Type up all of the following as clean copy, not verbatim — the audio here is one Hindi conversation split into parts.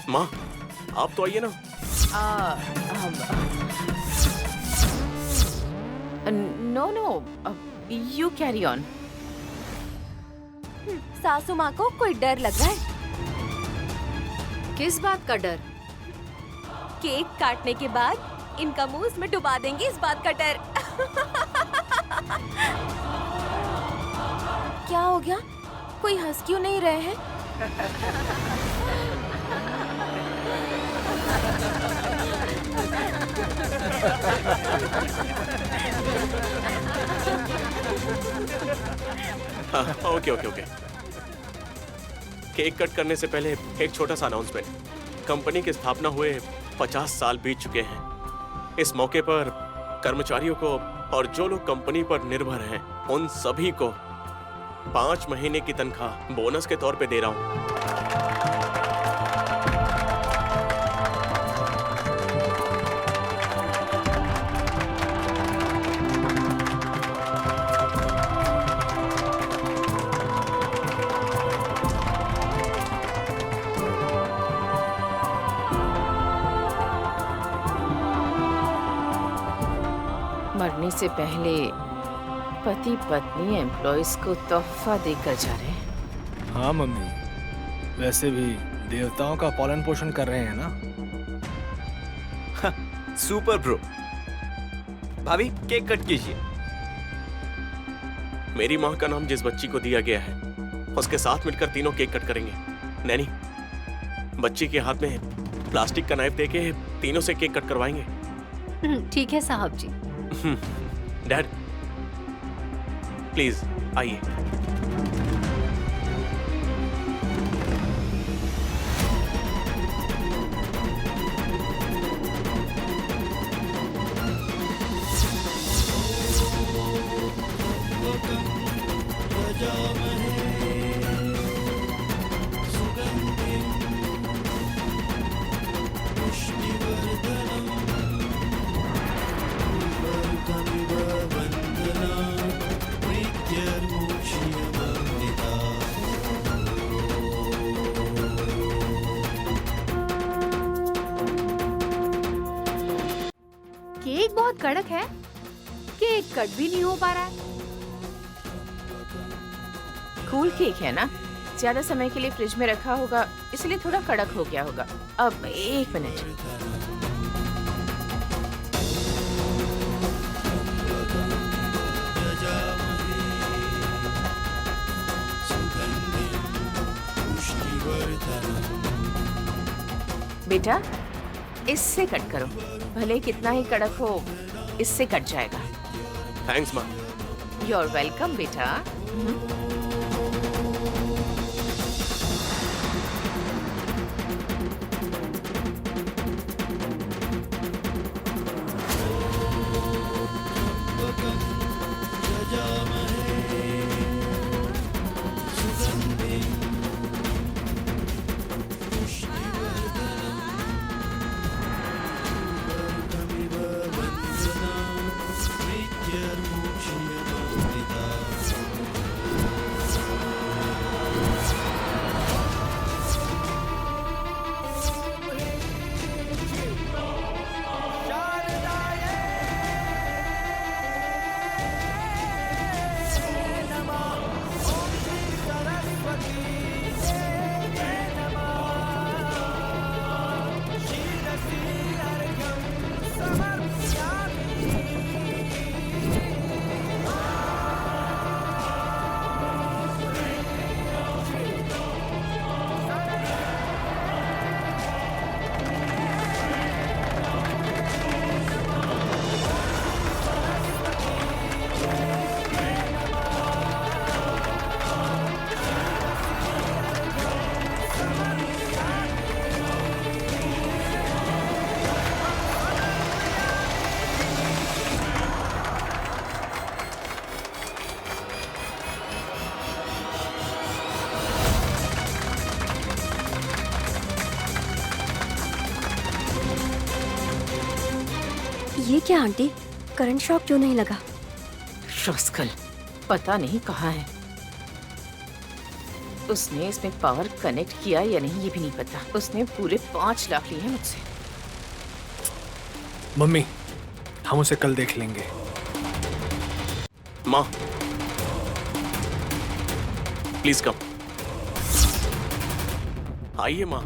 माँ, आप तो आइए ना। No no, you carry on. सासू माँ को कोई डर लग रहा है। किस बात का डर? केक काटने के बाद इनका मुंह इसमें डुबा देंगे, इस बात का डर। क्या हो गया? कोई हंस क्यों नहीं रहे हैं? हाँ, okay okay okay. Cake cut करने से पहले एक छोटा सा अनाउंसमेंट। कंपनी की स्थापना हुए 50 साल बीत चुके हैं। इस मौके पर कर्मचारियों को और जो लोग कंपनी पर निर्भर हैं, उन सभी को 5 महीने की तनख्वाह बोनस के तौर पे दे रहा हूँ। मरने से पहले पति पत्नी एम्प्लॉयज को तोहफा देकर जा रहे हैं। हाँ मम्मी, वैसे भी देवताओं का पालन पोषण कर रहे हैं ना। Super bro. भाभी केक कट कीजिए। मेरी माँ का नाम जिस बच्ची को दिया गया है, उसके साथ मिलकर तीनों केक कट करेंगे। नैनी, बच्ची के हाथ में प्लास्टिक का नाइफ देके तीनों से केक कट करवाएंगे। ठीक है साहब जी। डैड, प्लीज आइए। केक बहुत कड़क है, केक कट भी नहीं हो पा रहा है। कूल केक है ना, ज्यादा समय के लिए फ्रिज में रखा होगा, इसलिए थोड़ा कड़क हो गया होगा। अब 1 मिनट। बेटा, इससे कट करो, भले कितना ही कड़क हो, इससे कट जाएगा। थैंक्स माँ। यू आर वेलकम बेटा। ये क्या आंटी, करंट शॉक क्यों नहीं लगा? रॉस्कल, पता नहीं कहाँ है। उसने इसमें पावर कनेक्ट किया या नहीं ये भी नहीं पता। उसने पूरे 5 लाख लिए हैं मुझसे। मम्मी, हम उसे कल देख लेंगे। माँ, प्लीज कम। आइए माँ।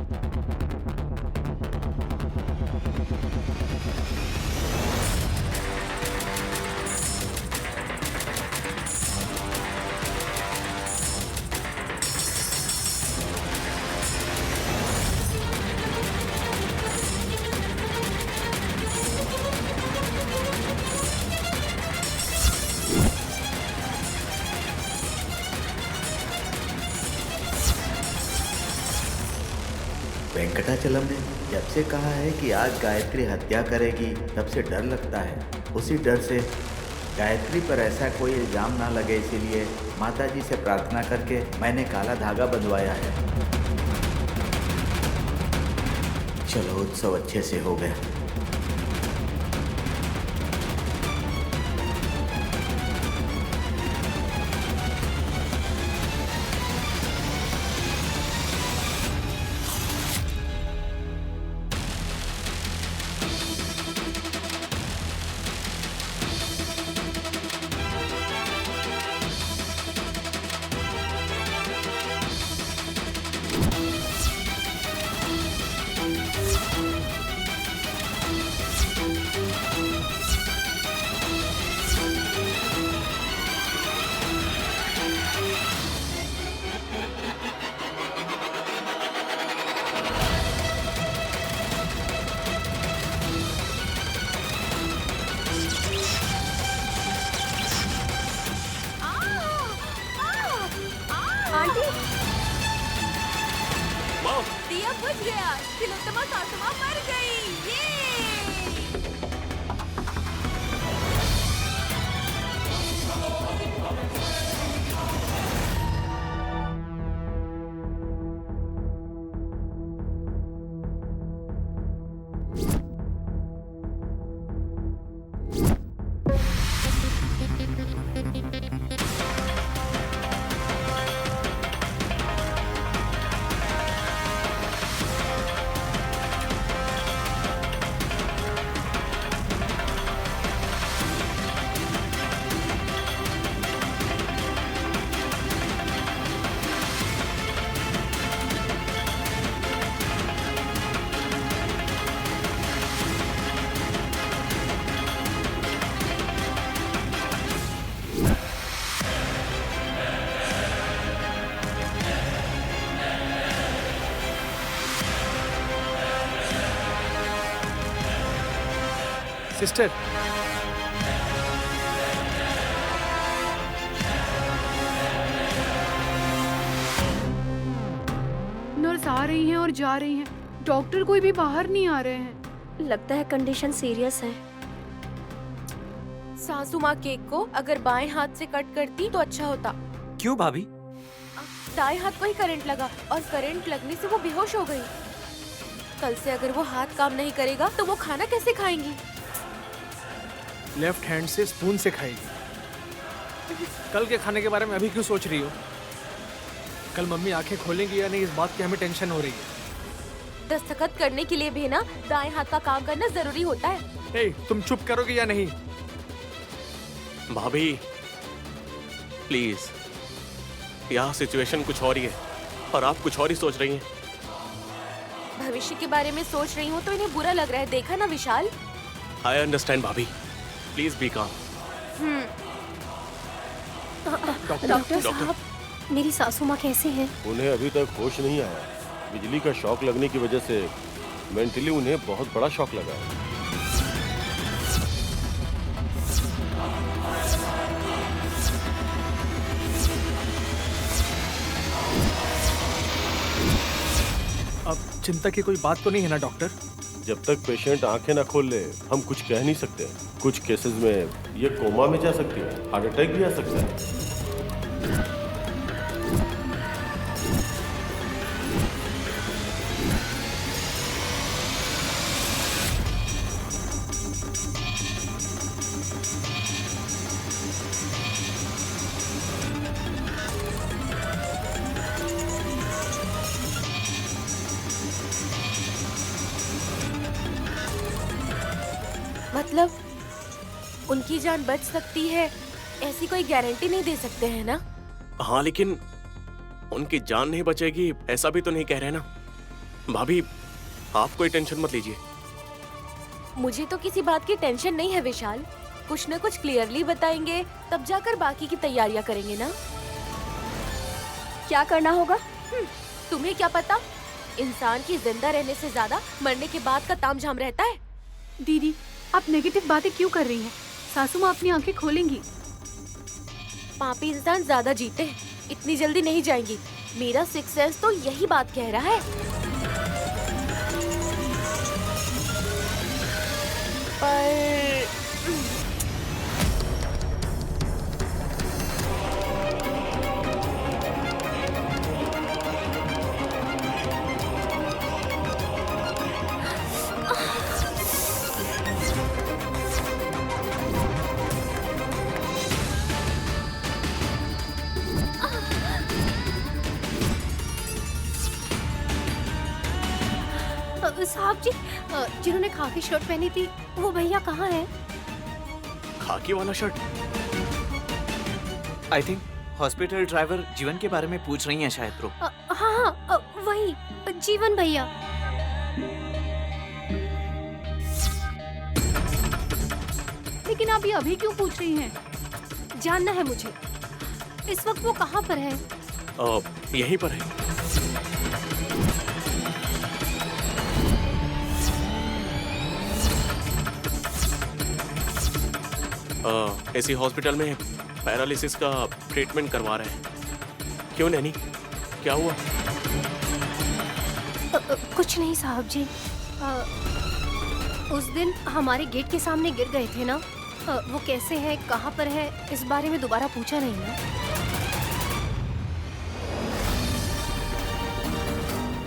वेंकटाचलम ने जब से कहा है कि आज गायत्री हत्या करेगी, तब से डर लगता है। उसी डर से गायत्री पर ऐसा कोई इल्जाम ना लगे, इसीलिए माताजी से प्रार्थना करके मैंने काला धागा बंधवाया है। चलो, उत्सव अच्छे से हो गया। आंटी, माँ, दिया बुझ गया। तिलोत्तमा सासू माँ मर गई। ये सिस्टर, नर्स आ रही हैं और जा रही हैं। डॉक्टर कोई भी बाहर नहीं आ रहे हैं। लगता है कंडीशन सीरियस है। सासू माँ केक को अगर बाएं हाथ से कट करती तो अच्छा होता। क्यों भाभी? दाएं हाथ को ही करंट लगा और करंट लगने से वो बेहोश हो गई। कल से अगर वो हाथ काम नहीं करेगा तो वो खाना कैसे खाएंगी? लेफ्ट हैंड से स्पून से खाएगी। कल के खाने के बारे में अभी क्यों सोच रही हो? कल मम्मी आंखें खोलेंगी या नहीं, इस बात की हमें टेंशन हो रही है। दस्तखत करने के लिए भी ना दाएं हाथ का काम करना जरूरी होता है। ए, तुम चुप करोगे या नहीं? भाभी, प्लीज। यहाँ सिचुएशन कुछ और ही है और आप कुछ और ही सोच रही हैं। भविष्य के बारे में सोच रही हूँ तो इन्हें बुरा लग रहा है। देखा ना विशाल। आई अंडरस्टैंड भाभी, प्लीज बी काम। डॉक्टर साहब, मेरी सासू माँ कैसे हैं? उन्हें अभी तक होश नहीं आया। बिजली का शॉक लगने की वजह से मेंटली उन्हें बहुत बड़ा शॉक लगा है। अब चिंता की कोई बात तो नहीं है ना डॉक्टर? जब तक पेशेंट आंखें ना खोल ले, हम कुछ कह नहीं सकते। कुछ केसेस में ये कोमा में जा सकती है, हार्ट अटैक भी आ सकता है। मतलब उनकी जान बच सकती है, ऐसी कोई गारंटी नहीं दे सकते हैं ना? हाँ, लेकिन उनकी जान नहीं बचेगी ऐसा भी तो नहीं कह रहे ना। भाभी, आप कोई टेंशन मत लीजिए। मुझे तो किसी बात की टेंशन नहीं है विशाल। कुछ न कुछ क्लियरली बताएंगे, तब जाकर बाकी की तैयारियां करेंगे ना। क्या करना होगा? तुम्हें क्या पता? इंसान की जिंदा रहने से ज्यादा मरने के बाद का तामझाम रहता है। दीदी, आप नेगेटिव बातें क्यों कर रही हैं? सासू माँ अपनी आंखें खोलेंगी। पापी इंसान ज्यादा जीते हैं, इतनी जल्दी नहीं जाएंगी। मेरा सिक्स सेंस तो यही बात कह रहा है। पर साहब जी, जिन्होंने खाकी शर्ट पहनी थी वो भैया कहाँ हैं? खाकी वाला shirt? I think hospital driver जीवन के बारे में पूछ रही हैं शायद प्रो। हाँ, वही जीवन भैया। लेकिन आप ये अभी क्यों पूछ रही हैं? जानना है मुझे, इस वक्त वो कहाँ पर है? यहीं पर है। इसी हॉस्पिटल में पैरालिसिस का ट्रीटमेंट करवा रहे हैं। क्यों नैनी, क्या हुआ? कुछ नहीं साहब जी, उस दिन हमारे गेट के सामने गिर गए थे ना, वो कैसे है, कहाँ पर है, इस बारे में दोबारा पूछा नहीं ना।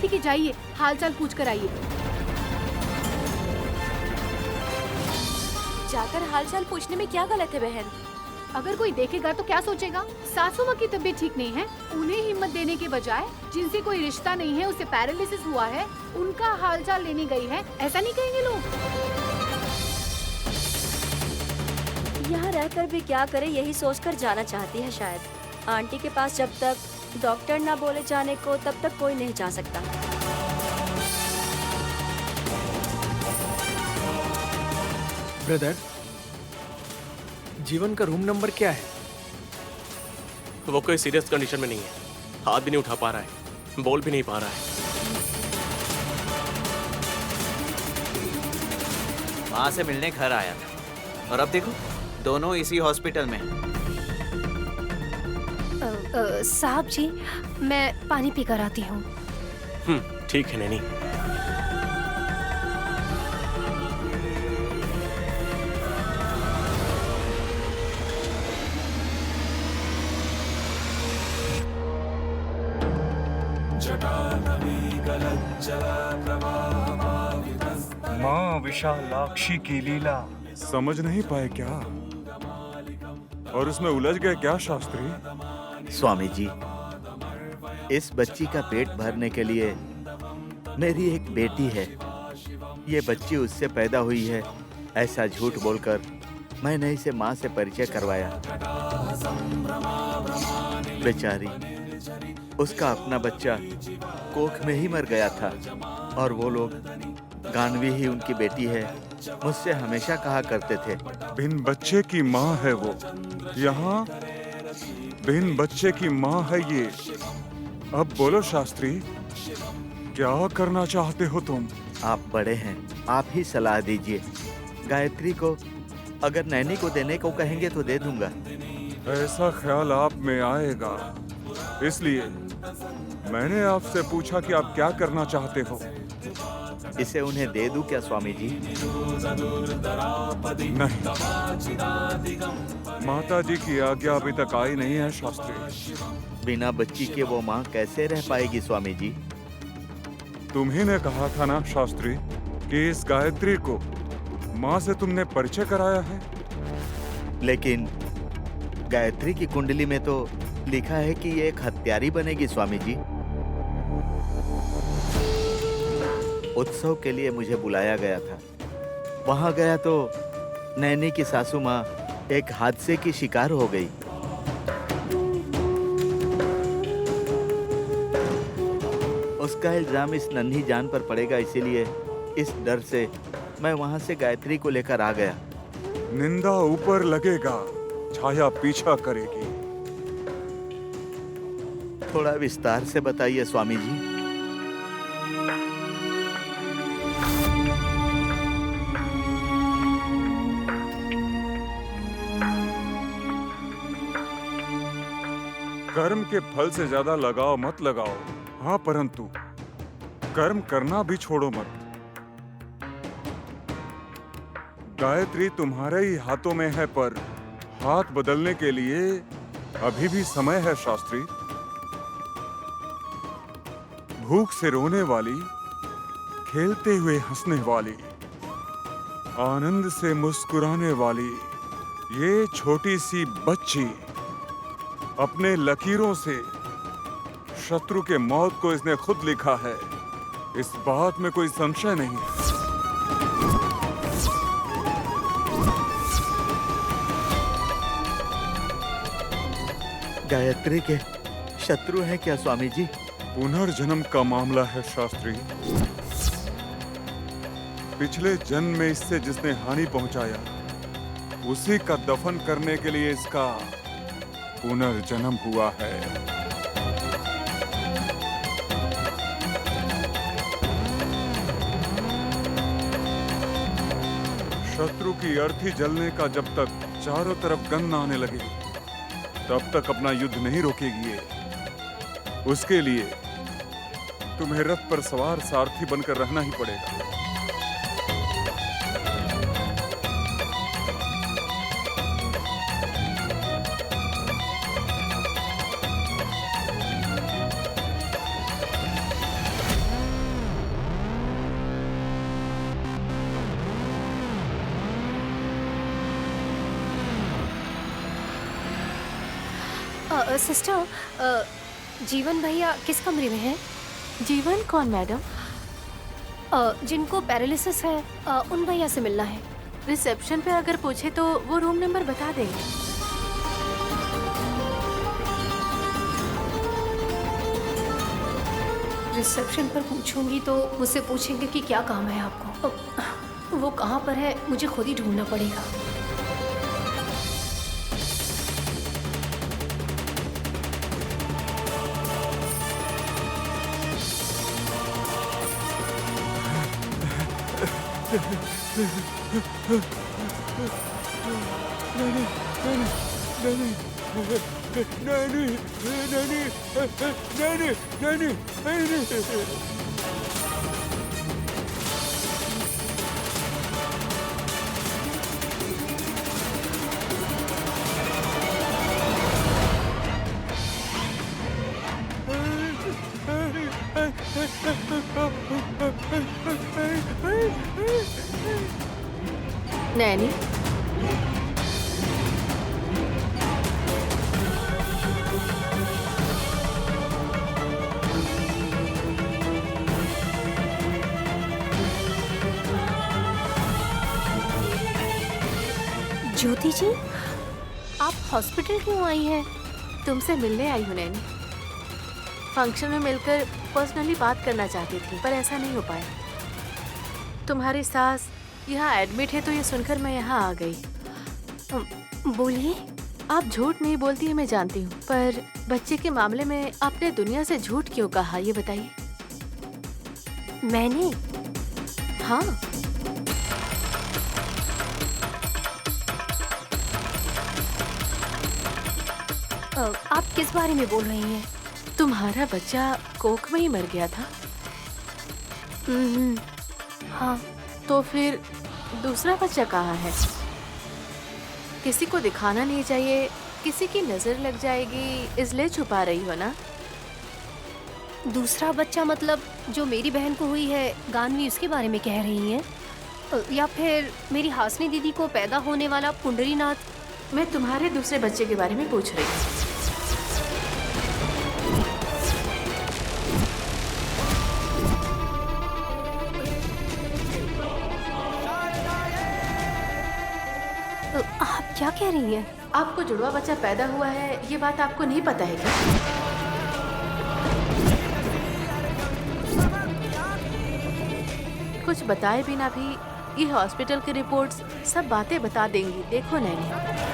ठीक है, जाइए हालचाल पूछ कर आइए। जाकर हालचाल पूछने में क्या गलत है बहन? अगर कोई देखेगा तो क्या सोचेगा? सासू माँ की तबीयत ठीक नहीं है, उन्हें हिम्मत देने के बजाय जिनसे कोई रिश्ता नहीं है, उसे पैरालिसिस हुआ है, उनका हालचाल लेने गई है, ऐसा नहीं कहेंगे लोग? यहाँ रहकर भी क्या करे, यही सोचकर जाना चाहती है शायद। आंटी के पास जब तक डॉक्टर ना बोले जाने को, तब तक कोई नहीं जा सकता। ब्रदर, जीवन का रूम नंबर क्या है? वो कोई सीरियस कंडीशन में नहीं है, हाथ भी नहीं उठा पा रहा है, बोल भी नहीं पा रहा है। माँ से मिलने घर आया था और अब देखो दोनों इसी हॉस्पिटल में हैं। साहब जी, मैं पानी पी कर आती हूँ। ठीक है नैनी। माँ विशालाक्षी की लीला समझ नहीं पाए क्या? और उसमें उलझ गए क्या शास्त्री? स्वामी जी, इस बच्ची का पेट भरने के लिए मेरी एक बेटी है, ये बच्ची उससे पैदा हुई है, ऐसा झूठ बोलकर मैंने इसे माँ से परिचय करवाया। बेचारी, उसका अपना बच्चा कोख में ही मर गया था और वो लोग, गानवी ही उनकी बेटी है, मुझसे हमेशा कहा करते थे। बिन बच्चे की माँ है वो, यहाँ बिन बच्चे की माँ है ये। अब बोलो शास्त्री, क्या करना चाहते हो तुम? आप बड़े हैं, आप ही सलाह दीजिए। गायत्री को अगर नैनी को देने को कहेंगे तो दे दूंगा। ऐसा ख्याल आप में आएगा, इसलिए मैंने आपसे पूछा कि आप क्या करना चाहते हो। इसे उन्हें दे दूं क्या स्वामी जी? नहीं, माता जी की आज्ञा अभी तक आई नहीं है शास्त्री। बिना बच्ची के वो माँ कैसे रह पाएगी स्वामी जी? तुम्ही ने कहा था ना शास्त्री कि इस गायत्री को माँ से तुमने परिचय कराया है। लेकिन गायत्री की कुंडली में तो लिखा है कि ये एक हत्यारी बनेगी स्वामी जी। उत्सव के लिए मुझे बुलाया गया था, वहां गया तो नैनी की सासू माँ एक हादसे की शिकार हो गई। उसका इल्जाम इस नन्ही जान पर पड़ेगा, इसीलिए इस डर से मैं वहां से गायत्री को लेकर आ गया। निंदा ऊपर लगेगा, छाया पीछा करेगी। थोड़ा विस्तार से बताइए स्वामी जी। कर्म के फल से ज्यादा लगाव मत लगाओ। हाँ, परंतु कर्म करना भी छोड़ो मत। गायत्री तुम्हारे ही हाथों में है, पर हाथ बदलने के लिए अभी भी समय है शास्त्री। भूख से रोने वाली, खेलते हुए हंसने वाली, आनंद से मुस्कुराने वाली ये छोटी सी बच्ची अपने लकीरों से शत्रु के मौत को इसने खुद लिखा है, इस बात में कोई संशय नहीं है। गायत्री के शत्रु हैं क्या स्वामी जी? पुनर्जन्म का मामला है शास्त्री। पिछले जन्म में इससे जिसने हानि पहुंचाया, उसी का दफन करने के लिए इसका पुनर्जन्म हुआ है। शत्रु की अर्थी जलने का जब तक चारों तरफ गंध आने लगे, तब तक अपना युद्ध नहीं रोकेगी ये। उसके लिए तुम्हें रथ पर सवार सारथी बनकर रहना ही पड़ेगा। सिस्टर, जीवन भैया किस कमरे में है? जीवन कौन मैडम? जिनको पैरालिसिस है, उन भैया से मिलना है। रिसेप्शन पे अगर पूछे तो वो रूम नंबर बता देंगे। रिसेप्शन पर पूछूंगी तो मुझसे पूछेंगे कि क्या काम है आपको। वो कहाँ पर है मुझे खुद ही ढूंढना पड़ेगा। नैनी, ज्योति जी, आप हॉस्पिटल क्यों आई हैं? तुमसे मिलने आई हूँ नैनी। फंक्शन में मिलकर पर्सनली बात करना चाहती थी, पर ऐसा नहीं हो पाया। तुम्हारी सास यहाँ एडमिट है तो ये सुनकर मैं यहाँ आ गई। बोलिए। आप झूठ नहीं बोलती है मैं जानती हूँ, पर बच्चे के मामले में आपने दुनिया से झूठ क्यों कहा ये बताइए। मैंने? हाँ, आप किस बारे में बोल रही हैं? तुम्हारा बच्चा कोख में ही मर गया था। हाँ। तो फिर दूसरा बच्चा कहाँ है? किसी को दिखाना नहीं चाहिए, किसी की नजर लग जाएगी इसलिए छुपा रही हो ना? दूसरा बच्चा मतलब जो मेरी बहन को हुई है, गानवी, उसके बारे में कह रही हैं? या फिर मेरी हासनी दीदी को पैदा होने वाला पुंडरीनाथ? मैं तुम्हारे दूसरे बच्चे के बारे में पूछ रही हूँ। आप क्या कह रही हैं? आपको जुड़वा बच्चा पैदा हुआ है, ये बात आपको नहीं पता है क्या? कुछ बताए बिना भी ये हॉस्पिटल की रिपोर्ट्स सब बातें बता देंगी। देखो नैनी,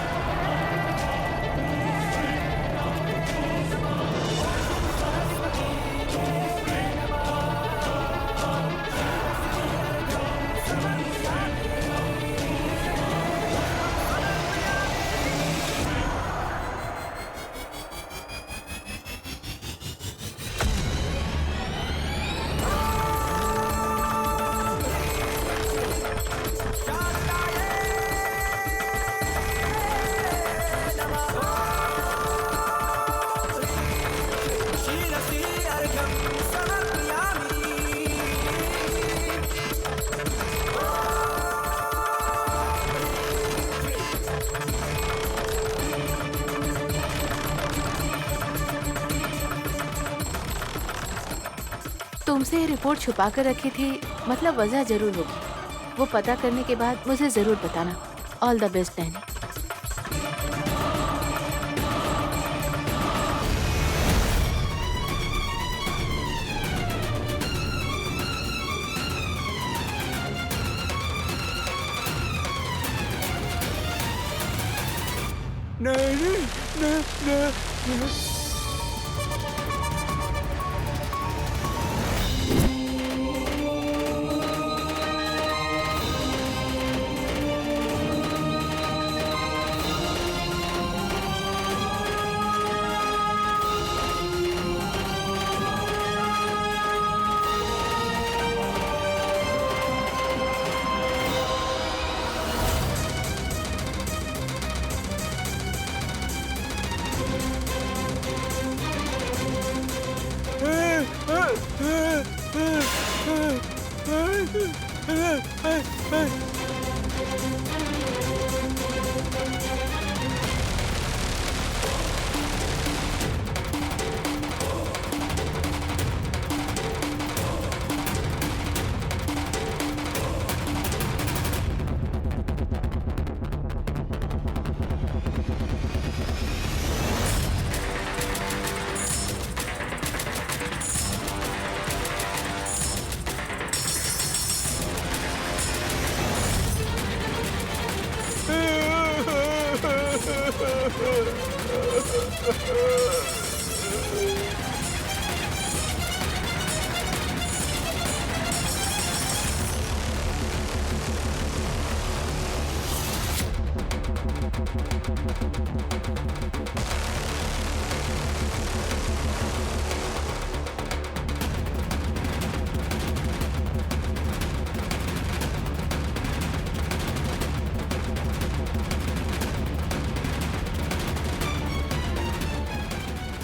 तुमसे ये रिपोर्ट छुपा कर रखी थी, मतलब वजह जरूर होगी। वो पता करने के बाद मुझे जरूर बताना। All the best Naini.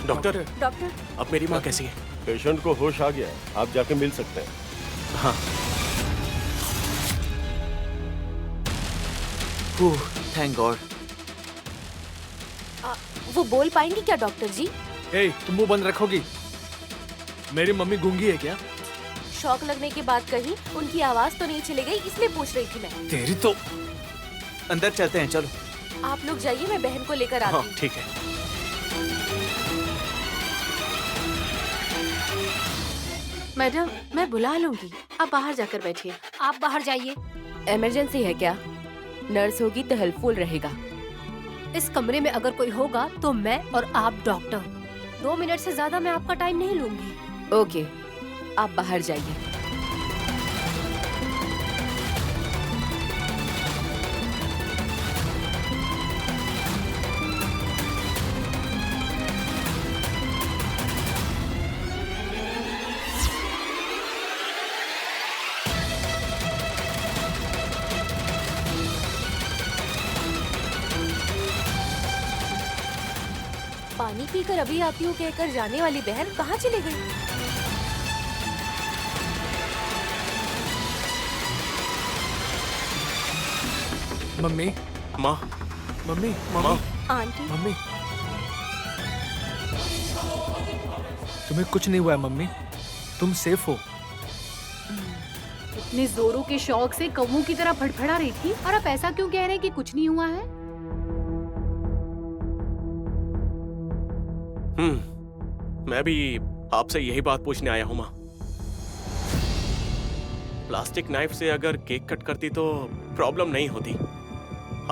Doctor, doctor, अब मेरी माँ कैसी है? पेशेंट को होश आ गया है, आप जाके मिल सकते हैं। हाँ। Thank God. वो बोल पाएंगी क्या डॉक्टर जी? ए, तुम मुंह बंद रखोगी? मेरी मम्मी गूंगी है क्या? शॉक लगने के बाद कहीं उनकी आवाज तो नहीं चली गई, इसलिए पूछ रही थी मैं। तेरी तो। अंदर चलते हैं, चलो। आप लोग जाइए, मैं बहन को लेकर आती हाँ, हूँ। ठीक है। मैडम, मैं बुला लूंगी, आप बाहर जाकर बैठिए। आप बाहर जाइए। इमरजेंसी है क्या? नर्स होगी तो हेल्पफुल रहेगा। इस कमरे में अगर कोई होगा तो मैं और आप डॉक्टर। 2 मिनट से ज्यादा मैं आपका टाइम नहीं लूंगी। ओके, आप बाहर जाइए। पानी पीकर अभी आती हूँ कहकर जाने वाली बहन कहाँ चली गई? मम्मी, माँ, मम्मी, माँ, मम्मी, आंटी, मम्मी। तुम्हें कुछ नहीं हुआ है मम्मी, तुम सेफ हो। इतने जोरों के शौक से कौवों की तरह फड़फड़ा रही थी और आप ऐसा क्यों कह रहे हैं कि कुछ नहीं हुआ है? मैं भी आपसे यही बात पूछने आया हूँ माँ। प्लास्टिक नाइफ से अगर केक कट करती तो प्रॉब्लम नहीं होती।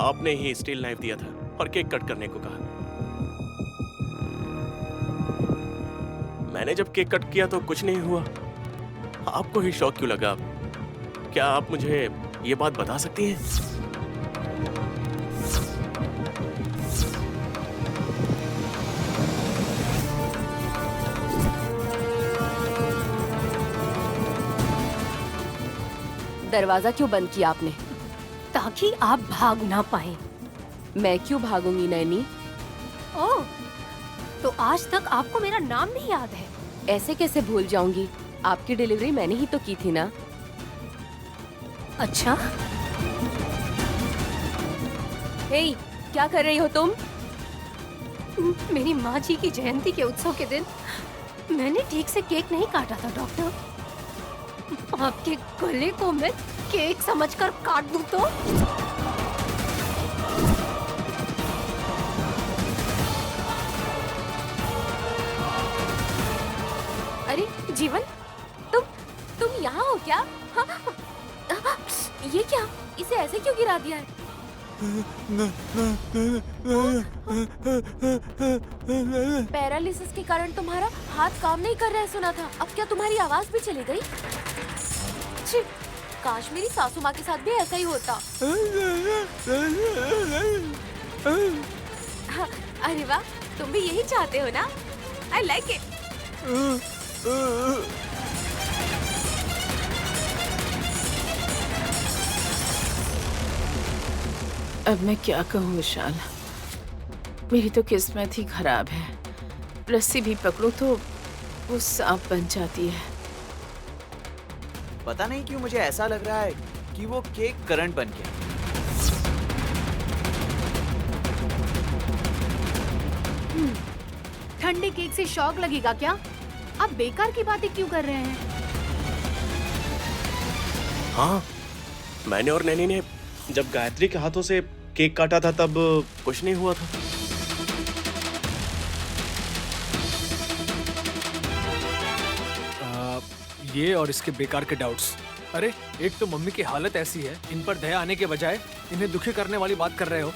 आपने ही स्टील नाइफ दिया था और केक कट करने को कहा। मैंने जब केक कट किया तो कुछ नहीं हुआ। आपको ही शौक क्यों लगा? क्या आप मुझे ये बात बता सकती हैं? दरवाजा क्यों बंद किया आपने? ताकि आप भाग ना पाए। मैं क्यों भागूंगी नैनी? ओह, तो आज तक आपको मेरा नाम नहीं याद है? ऐसे कैसे भूल जाऊंगी? आपकी डिलीवरी मैंने ही तो की थी ना। अच्छा, हे, क्या कर रही हो तुम? मेरी माँ जी की जयंती के उत्सव के दिन मैंने ठीक से केक नहीं काटा था डॉक्टर। आपके गले को मैं केक समझकर काट दूं तो? अरे जीवन, तुम यहाँ हो क्या? हाँ? ये क्या? इसे ऐसे क्यों गिरा दिया है? पैरालिसिस के कारण तुम्हारा हाथ काम नहीं कर रहा है सुना था। अब क्या तुम्हारी आवाज भी चली गई? छी, काश मेरी सासू माँ के साथ भी ऐसा ही होता। हाँ, अरे वाह, तुम भी यही चाहते हो ना? I like it. अब मैं क्या कहूँ विशाल, मेरी तो किस्मत ही खराब है। रस्सी भी पकड़ो तो वो सांप बन जाती है। पता नहीं क्यों मुझे ऐसा लग रहा है कि वो केक करंट बन गया। ठंडे केक से शौक लगेगा क्या? आप बेकार की बातें क्यों कर रहे हैं? हाँ, मैंने और नैनी ने जब गायत्री के हाथों से केक काटा था तब कुछ नहीं हुआ था। ये और इसके बेकार के डाउट्स। अरे एक तो मम्मी की हालत ऐसी है, इन पर दया आने के बजाय इन्हें दुखी करने वाली बात कर रहे हो।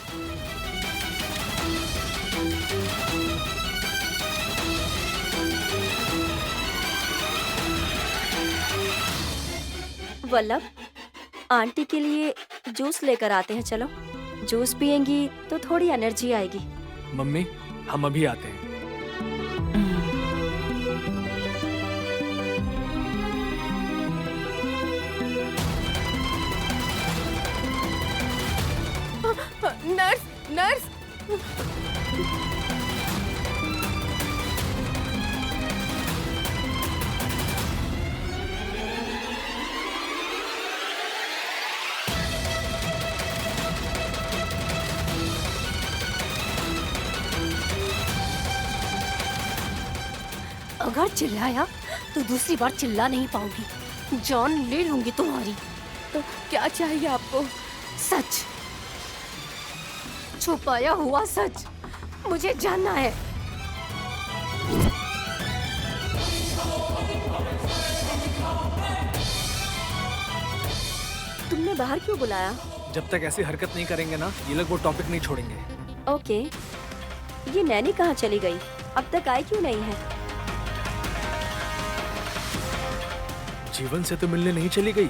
वल्लभ, आंटी के लिए जूस लेकर आते हैं। चलो, जूस पियेंगी तो थोड़ी एनर्जी आएगी। मम्मी, हम अभी आते हैं। Nurse, nurse. अगर चिल्लाया तो दूसरी बार चिल्ला नहीं पाऊंगी। जान ले लूंगी तुम्हारी। तो क्या चाहिए आपको? सच, छुपाया हुआ सच मुझे जानना है। तुमने बाहर क्यों बुलाया? जब तक ऐसी हरकत नहीं करेंगे ना, ये लोग वो टॉपिक नहीं छोड़ेंगे। ओके, ये नैनी कहाँ चली गई? अब तक आई क्यों नहीं है? जीवन से तो मिलने नहीं चली गई।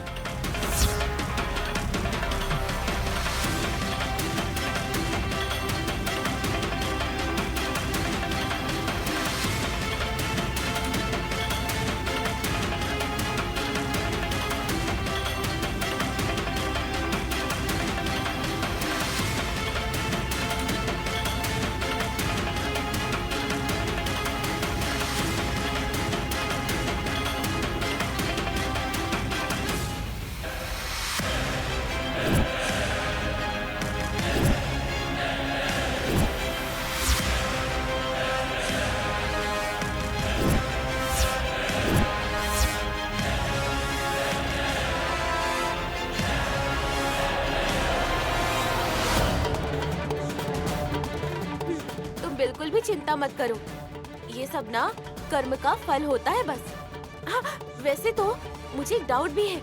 भी चिंता मत करो, ये सब ना कर्म का फल होता है बस। हाँ, वैसे तो मुझे एक डाउट भी है,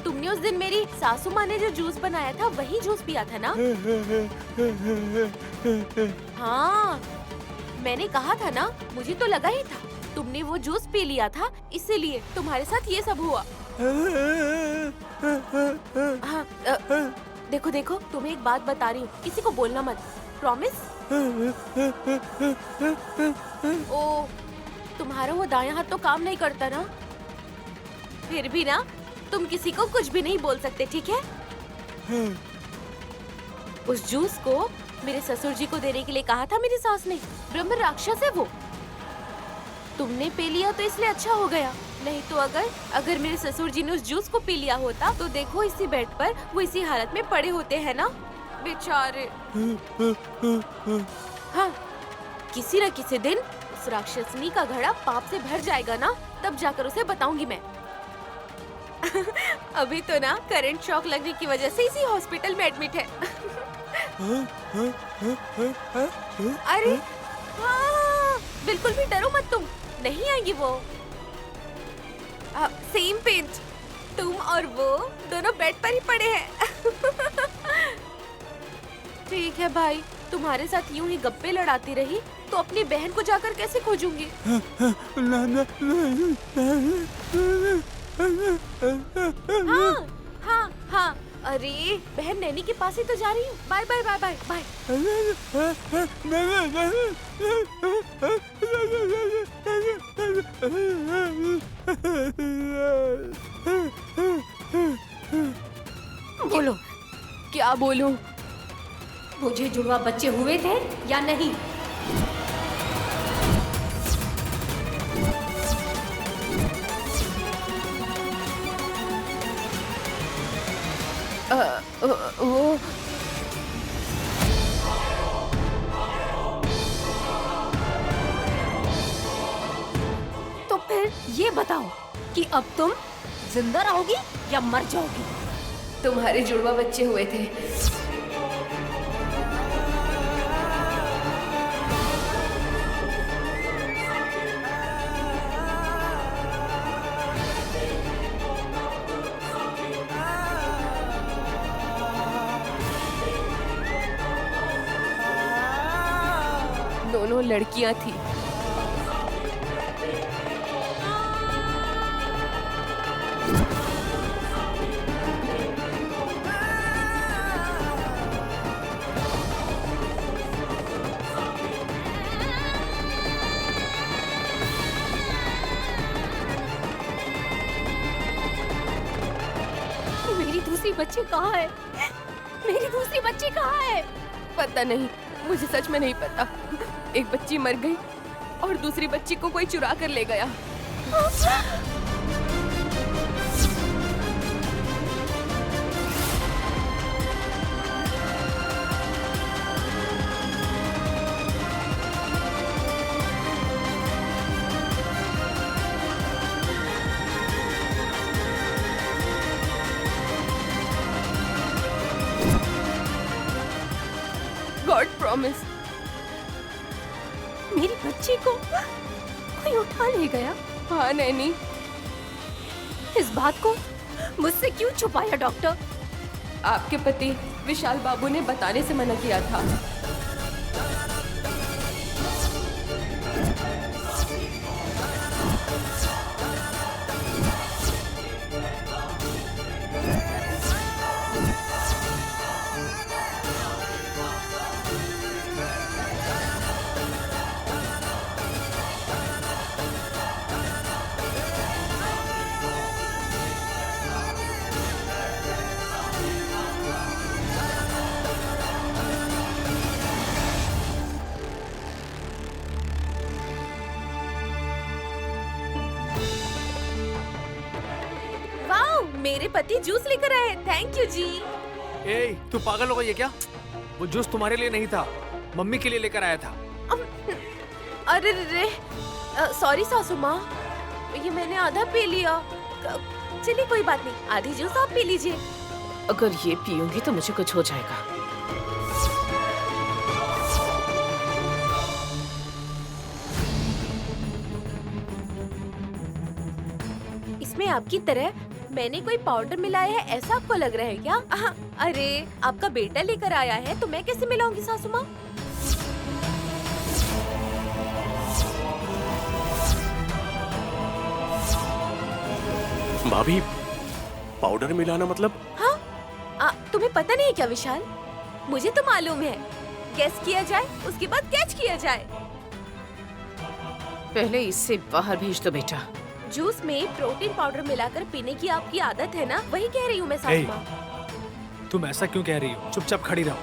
तुमने उस दिन मेरी सासू माँ ने जो जूस बनाया था वही जूस पिया था ना? हाँ, मैंने कहा था ना, मुझे तो लगा ही था तुमने वो जूस पी लिया था, इसीलिए तुम्हारे साथ ये सब हुआ। हाँ, देखो देखो, तुम्हें एक बात बता रही हूँ, किसी को बोलना मत, प्रॉमिस? ओ, तुम्हारा वो दायां हाथ तो काम नहीं करता ना? फिर भी ना, तुम किसी को कुछ भी नहीं बोल सकते, ठीक है? उस जूस को मेरे ससुर जी को देने के लिए कहा था मेरी सास ने। ब्रह्म राक्षस है वो। तुमने पी लिया तो इसलिए अच्छा हो गया, नहीं तो अगर मेरे ससुर जी ने उस जूस को पी लिया होता तो देखो इसी बेड पर वो इसी हालत में पड़े होते हैं ना, बेचारे। हाँ, किसी न किसी दिन उस राक्षसनी का घड़ा पाप से भर जाएगा ना, तब जाकर उसे बताऊंगी मैं। अभी तो ना करंट शॉक लगने की वजह से इसी हॉस्पिटल में एडमिट है। अरे हाँ, बिल्कुल भी डरो मत तुम, नहीं आएंगी वो। सेम पेज, तुम और वो दोनों बेड पर ही पड़े हैं। ठीक है भाई, तुम्हारे साथ यूं ही गप्पे लड़ाती रही तो अपनी बहन को जाकर कैसे खोजूंगी? हाँ हाँ हाँ, अरे बहन नैनी के पास ही तो जा रही हूँ। Bye bye bye bye bye. बोलो, क्या बोलूं? मुझे जुड़वा बच्चे हुए थे या नहीं? वो तो फिर ये बताओ कि अब तुम जिंदा रहोगी या मर जाओगी? तुम्हारे जुड़वा बच्चे हुए थे। दोनों लड़कियां थी। मेरी दूसरी बच्ची कहाँ है? मेरी दूसरी बच्ची कहाँ है? पता नहीं, मुझे सच में नहीं पता। एक बच्ची मर गई और दूसरी बच्ची को कोई चुरा कर ले गया। God promise. मेरी बच्ची को कोई उठा ले गया? हाँ नैनी। इस बात को मुझसे क्यों छुपाया डॉक्टर? आपके पति विशाल बाबू ने बताने से मना किया था। मेरे पति जूस लेकर आए, थैंक यू जी। ए, तू पागल हो गई है क्या? वो जूस तुम्हारे लिए नहीं था, मम्मी के लिए लेकर आया था। अरे रे, सॉरी सासू माँ, ये मैंने आधा पी लिया। चलिए कोई बात नहीं, आधी जूस आप पी लीजिए। अगर ये पीऊंगी तो मुझे कुछ हो जाएगा। आपकी तरह मैंने कोई पाउडर मिलाया है ऐसा आपको लग रहा है क्या? अरे आपका बेटा लेकर आया है तो मैं कैसे मिलाऊंगी सासू माँ? भाभी, पाउडर मिलाना मतलब? हाँ, तुम्हें पता नहीं है क्या विशाल? मुझे तो मालूम है। गेस किया जाए उसके बाद कैच किया जाए। पहले इससे बाहर भेज दो बेटा। जूस में प्रोटीन पाउडर मिलाकर पीने की आपकी आदत है ना, वही कह रही हूँ मैं सासू माँ। तुम ऐसा क्यों कह रही हो? चुपचाप खड़ी रहो।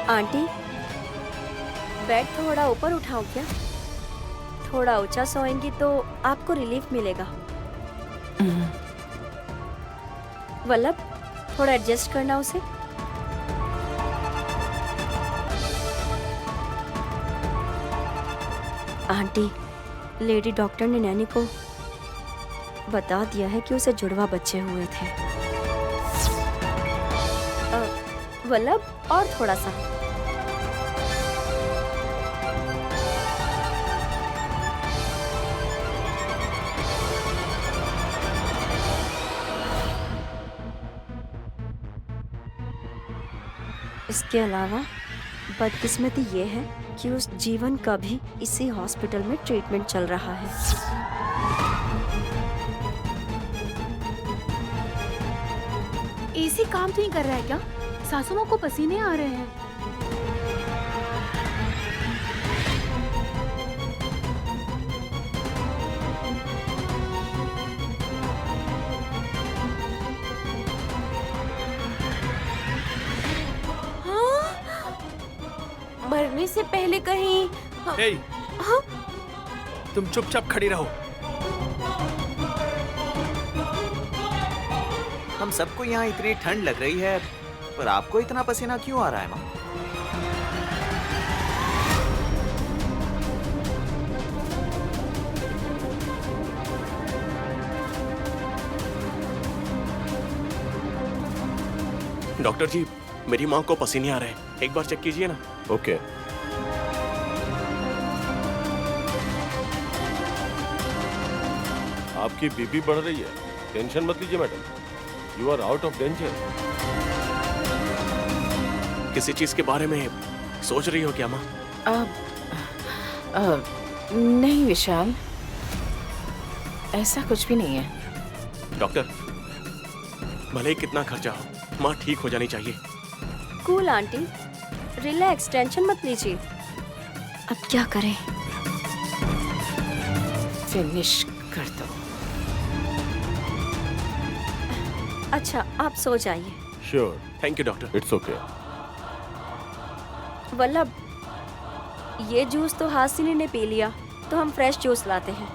आंटी, बेड थोड़ा ऊपर उठाओ क्या? थोड़ा ऊंचा सोएंगी तो आपको रिलीफ मिलेगा। वल्लभ, थोड़ा एडजस्ट करना उसे। आंटी, लेडी डॉक्टर ने नैनी को बता दिया है कि उसे जुड़वा बच्चे हुए थे। वल्लभ, और थोड़ा सा। इसके अलावा बदकिस्मती ये है कि उस जीवन का भी इसी हॉस्पिटल में ट्रीटमेंट चल रहा है। एसी काम तो नहीं कर रहा है क्या? सासू माँ को पसीने आ रहे हैं। मरने से पहले कहीं तुम चुपचाप खड़ी रहो। हम सबको यहाँ इतनी ठंड लग रही है, पर आपको इतना पसीना क्यों आ रहा है माँ? डॉक्टर जी, मेरी माँ को पसीने आ रहे हैं, एक बार चेक कीजिए ना। ओके। आपकी बीपी बढ़ रही है, टेंशन मत लीजिए madam, you are out of danger. किसी चीज के बारे में सोच रही हो क्या माँ? नहीं विशाल, ऐसा कुछ भी नहीं है। डॉक्टर, भले ही कितना खर्चा हो, माँ ठीक हो जानी चाहिए। कूल आंटी, रिलैक्स, टेंशन मत लीजिए। अब क्या करें? फिनिश कर दो। अच्छा, आप सो जाइए। Sure. Thank you doctor. It's okay. Vallabh, ये जूस तो हासिनी ने पी लिया, तो हम फ्रेश जूस लाते हैं।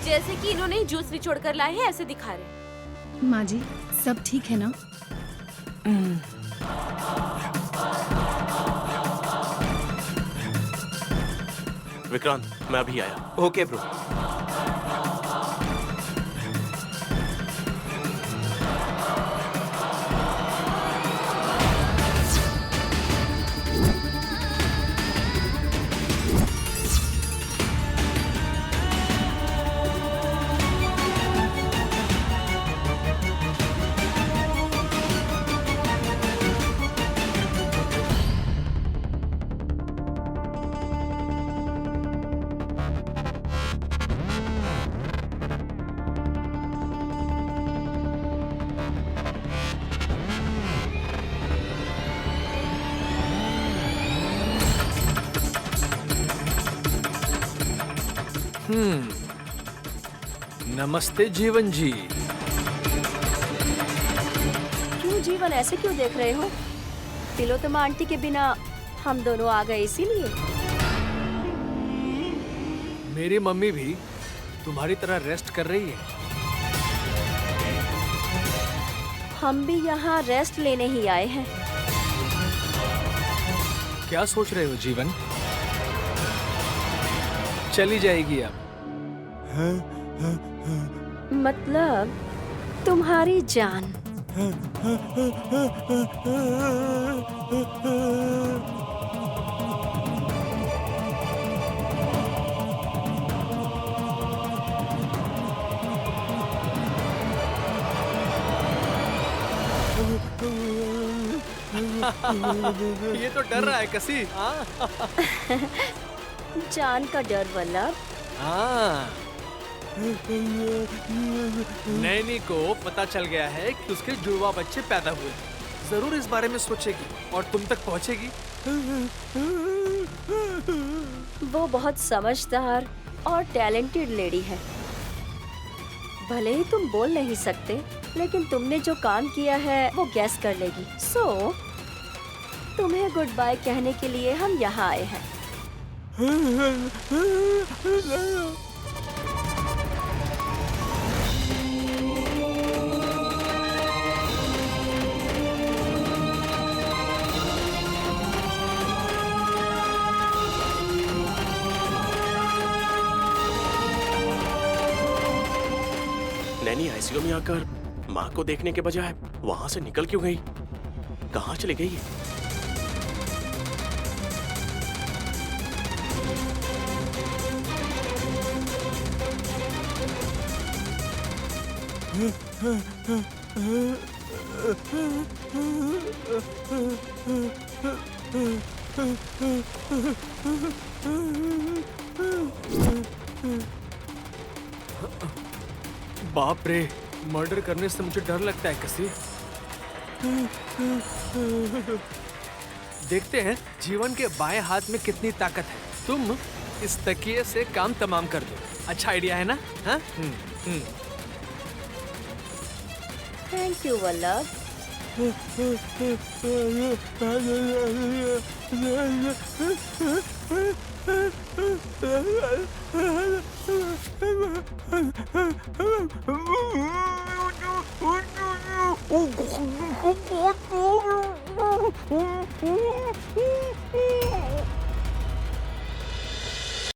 जैसे कि इन्होंने जूस निचोड़ कर लाए हैं ऐसे दिखा रहे। माँ जी, सब ठीक है ना? विक्रांत, मैं अभी आया। Okay bro. नमस्ते जीवन जी। क्यों जीवन, ऐसे क्यों देख रहे हो? तिलोत्तमा आंटी के बिना हम दोनों आ गए इसीलिए। मेरी मम्मी भी तुम्हारी तरह रेस्ट कर रही है। हम भी यहाँ रेस्ट लेने ही आए हैं। क्या सोच रहे हो जीवन? चली जाएगी अब? मतलब तुम्हारी जान। ये तो डर रहा है कसी। जान का डर वल्लभ। हाँ। नैनी को पता चल गया है कि उसके जुड़वा बच्चे पैदा हुए। जरूर इस बारे में सोचेगी और तुम तक पहुंचेगी। वो बहुत समझदार और टैलेंटेड लेडी है। भले ही तुम बोल नहीं सकते, लेकिन तुमने जो काम किया है वो गैस कर लेगी। सो तुम्हें गुड बाय कहने के लिए हम यहाँ आए हैं। नैनी आईसीयू में आकर माँ को देखने के बजाय वहां से निकल क्यों गई? कहाँ चली गई है? बाप रे, मर्डर करने से मुझे डर लगता है कसी। देखते हैं जीवन के बाएं हाथ में कितनी ताकत है। तुम इस तकिए से काम तमाम कर दो। अच्छा आइडिया है ना? हाँ? Thank you Vallabh.